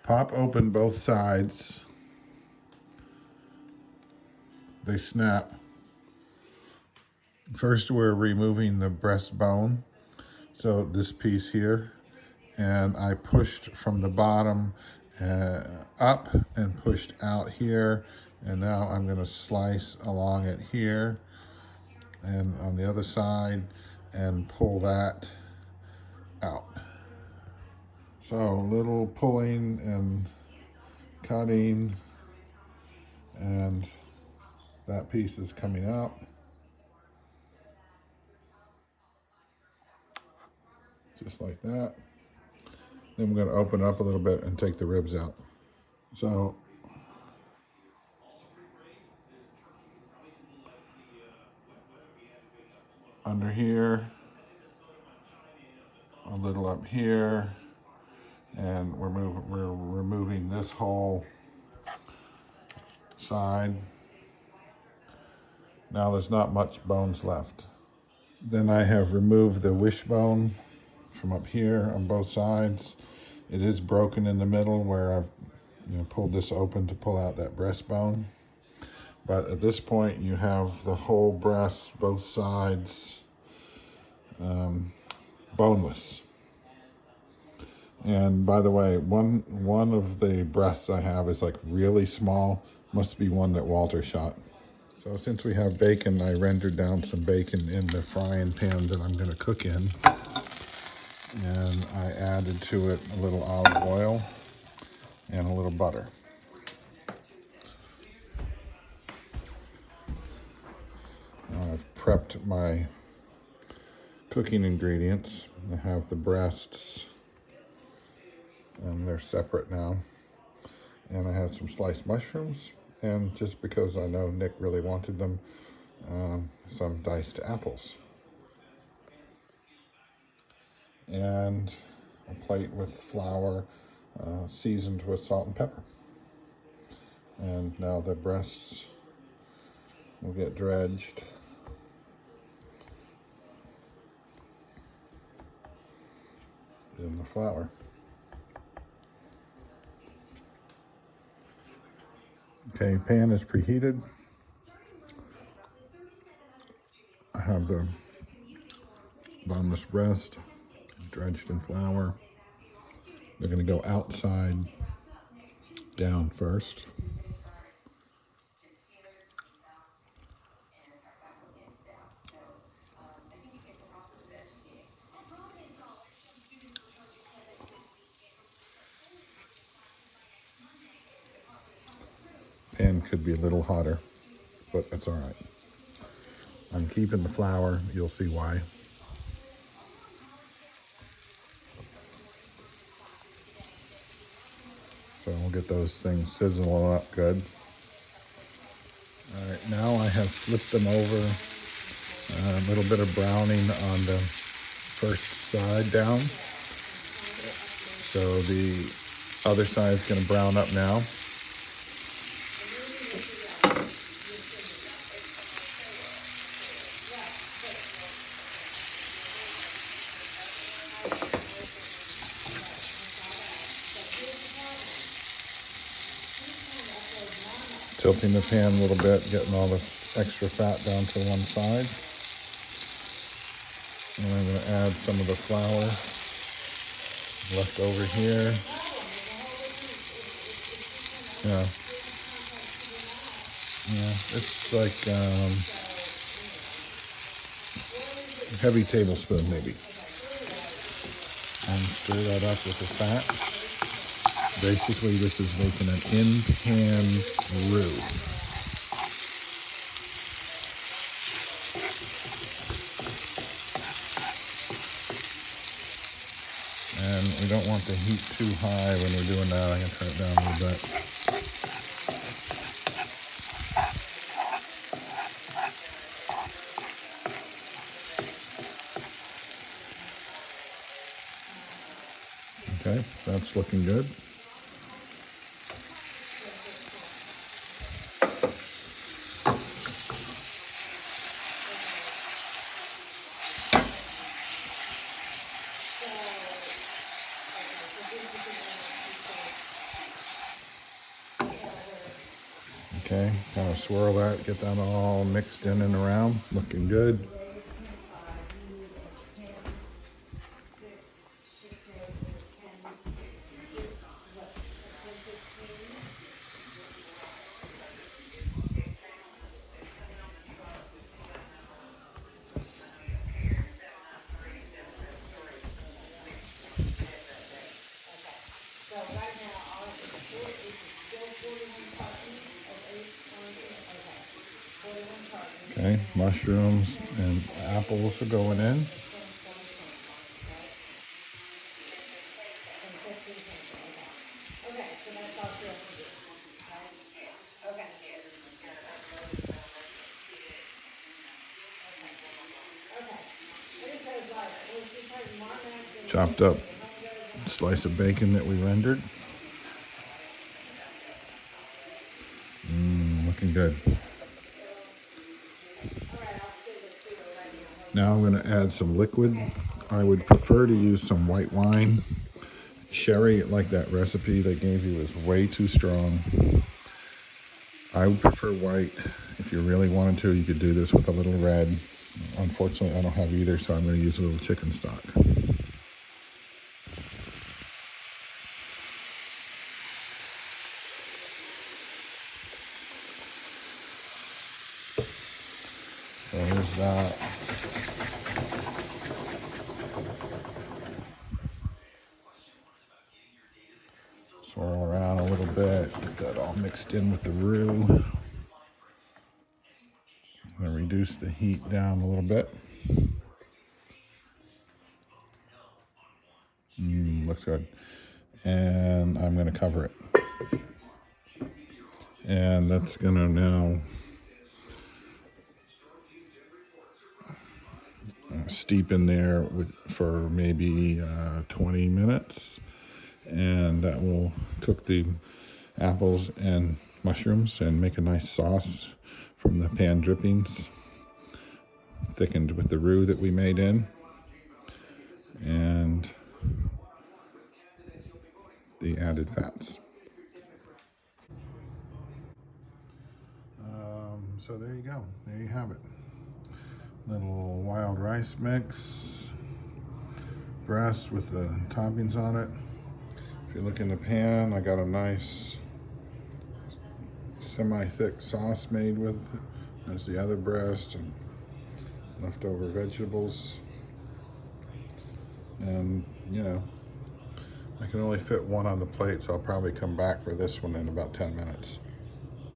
Pop open both sides. They snap. First, we're removing the breastbone. So this piece here, and I pushed from the bottom up and pushed out here, and now I'm going to slice along it here and on the other side and pull that out. So little pulling and cutting, and that piece is coming out. Just like that. Then we're going to open up a little bit and take the ribs out. So under here, a little up here, and we're removing this whole side. Now there's not much bones left. Then I have removed the wishbone from up here on both sides. It is broken in the middle where I've pulled this open to pull out that breastbone. But at this point, you have the whole breast, both sides, boneless. And by the way, one of the breasts I have is like really small. Must be one that Walter shot. So since we have bacon, I rendered down some bacon in the frying pan that I'm going to cook in. And I added to it a little olive oil and a little butter. Now I've prepped my cooking ingredients. I have the breasts, and they're separate now. And I have some sliced mushrooms, and just because I know Nick really wanted them, some diced apples. And a plate with flour seasoned with salt and pepper. And now the breasts will get dredged. In the flour. Okay, pan is preheated. I have the boneless breast dredged in flour. They're going to go outside down first. Pan could be a little hotter, but that's all right. I'm keeping the flour. You'll see why. So we'll get those things sizzling up good. All right, now I have flipped them over. A little bit of browning on the first side down. So the other side is going to brown up now. Tilting the pan a little bit, getting all the extra fat down to one side. And I'm going to add some of the flour left over here. Yeah, it's like a heavy tablespoon maybe. And stir that up with the fat. Basically, this is making an in-pan roux. And we don't want the heat too high when we're doing that. I'm going to turn it down a little bit. Okay, that's looking good. Okay, kind of swirl that, get that all mixed in and around, looking good. Okay, mushrooms and apples are going in. Chopped up slice of bacon that we rendered. Looking good. Now I'm going to add some liquid. I would prefer to use some white wine. Sherry, like that recipe they gave you, is way too strong. I would prefer white. If you really wanted to, you could do this with a little red. Unfortunately, I don't have either, so I'm going to use a little chicken stock. So there's that. Swirl around a little bit, get that all mixed in with the roux. I'm going to reduce the heat down a little bit. Looks good. And I'm going to cover it. And that's going to now steep in there for maybe 20 minutes. And that will cook the apples and mushrooms and make a nice sauce from the pan drippings, thickened with the roux that we made in, and the added fats. So there you go. There you have it. Little wild rice mix, breast with the toppings on it. If you look in the pan, I got a nice semi-thick sauce made with it. There's the other breast and leftover vegetables. And, you know, I can only fit one on the plate, so I'll probably come back for this one in about 10 minutes.